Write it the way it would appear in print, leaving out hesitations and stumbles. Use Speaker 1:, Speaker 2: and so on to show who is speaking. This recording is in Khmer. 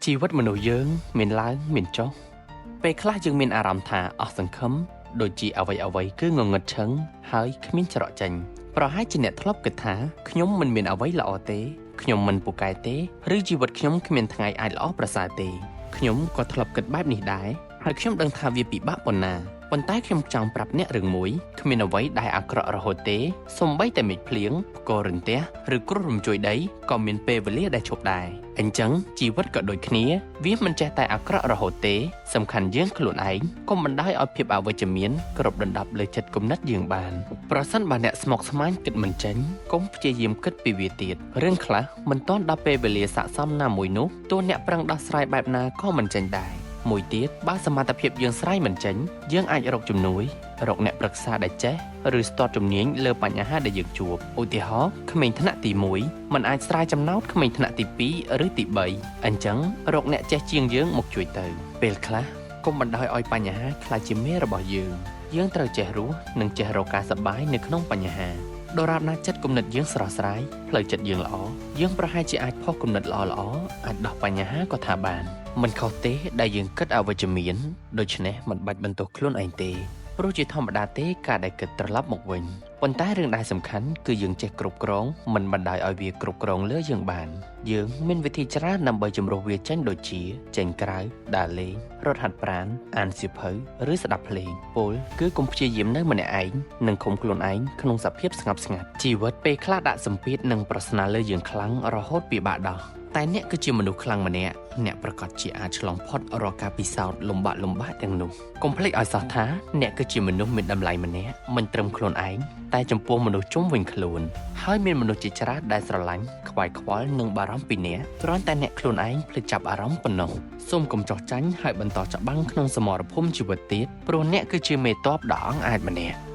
Speaker 1: ជីវិតមនុស្សយើងមានឡើងមានចុះពេលខ្លះយើងមានអារម្មណ៍ថាអស់សង្ឃឹមដូចជាអ្វីគឺងងឹតឈឹងហើយគ្មានច្រកចេញប្រហែលជាអ្នកធ្លាប់គិតថាខ្ញុំមិនមានអ្វីល្អទេខ្ញុំមិនពូកែទេឬជីវិតខ្ញុំគ្មានថ្ងៃអាចល្អប្រសើរទេខ្ញុំក៏ធ្លាប់គិតបែបនេះដែរហើយខ្ញុំដឹងថាវាពិបាកប៉ុណ្ណាប៉ុន្តែខ្ញុំចង់ប្រាប់អ្នករឿងមួយគ្មានអ្វីដែលអាក្រក់រហូតទេសូម្បីតែមេឃភ្លៀងផ្គររន្ទះឬគ្រោះរំជួយដីក៏មានពេលវេលាដែលឈប់ដែរអញ្ចឹងជីវិតក៏ដូចគ្នាវាមិនចេះតែអាក្រក់រហូតទេសំខាន់យើងខ្លួនឯងកុំបណ្ដោយឲ្យភាពអវិជ្ជមានគ្របដណ្ដប់លើចិត្តគំនិតយើងបានប្រសិនបើអ្នកស្មុគស្មាញគិតមិនចេញកុំព្យាយាមគិតពីវាទៀតរឿងខ្លះមិនទាន់ដល់ពេលវេលាស័ក្តិសមណាមួយនោះទោះអ្នកប្រឹងដោះស្រាយបែបណាក៏មិនចេញដែរមួយទៀតបើសមត្ថភាពយើងស្រាយមិនចេញយើងអាចរកជំនួយរកអ្នកប្រឹក្សាដែលចេះឬស្ទាត់ជំនាញលើបញ្ហាដែលយើងជួបឧទាហរណ៍ក្មេងថ្នាក់ទី1មិនអាចស្រាយចំណោទក្មេងថ្នាក់ទី2ឬទី3អញ្ចឹងរកអ្នកចេះជាងយើងមកជួយទៅពេលខ្លះកុំបណ្ដោយឲ្យបញ្ហាក្លាយជាមេរបស់យើងត្រូវចេះរស់និងចេះរកការសប្បាយនៅក្នុងបញ្ហាដរាបណាចិត្តគំនិតយើងស្រស់ស្រាយផ្លូវចិត្តយើងល្អយើងប្រហែលជាអាចផុសគំនិតល្អអាចដោះបញ្ហាក៏ថាបានមិនខុសទេដែលយើងគិតអវិជ្ជមានដូច្នេះមិនបាច់បន្ទោសខ្លួនឯងទេព្រោះជាធម្មតាទេការដែលគិតត្រឡប់មកវិញប៉ុន្តែរឿងដែលសំខាន់គឺយើងចេះគ្រប់គ្រងមិនបណ្ដោយឲ្យវាគ្រប់គ្រងលើយើងបានយើងមានវិធីច្រើនដើម្បីជំរុះវាចេញដូចជាចេញក្រៅដើរលេងរត់ហាត់ប្រាណអានសៀវភៅឬស្ដាប់ភ្លេងពោលគឺកុំព្យាយាមនៅម្នាក់ឯងនិងឃុំខ្លួនឯងក្នុងសភាពស្ងប់ស្ងាត់ជីវិតពេលខ្លះដាក់សម្ពាធនិងប្រស្នាលើយើងខ្លាំងរហូតពិបាកដោះតែអ្នកគឺជាមនុស្សខ្លាំងម្នាក់អ្នកប្រកាសជាអាចឆ្លងផុតរាល់ការពិសោធន៍លំបាកទាំងនោះកុំភ្លេចឲ្យសោះថាអ្នកគឺជាមនុស្សមានតម្លៃម្នាក់មិនត្រឹមខ្លួនឯងតែចំពោះមនុស្សជុំវិញខ្លួនហើយមានមនុស្សជាច្រើនដែលស្រឡាញ់ខ្វាយខ្វល់និងបារម្ភពីអ្នកគ្រាន់តែអ្នកខ្លួនឯងភ្លេចចាប់អារម្មណ៍ប៉ុណ្ណោះសូមកុំចោះចាញ់ហើយបន្តច្បាំងក្នុងសមរភូមិជីវិតទៀតព្រោះអ្នកគឺជាមេទ័ពដ៏អង់អាចម្នាក់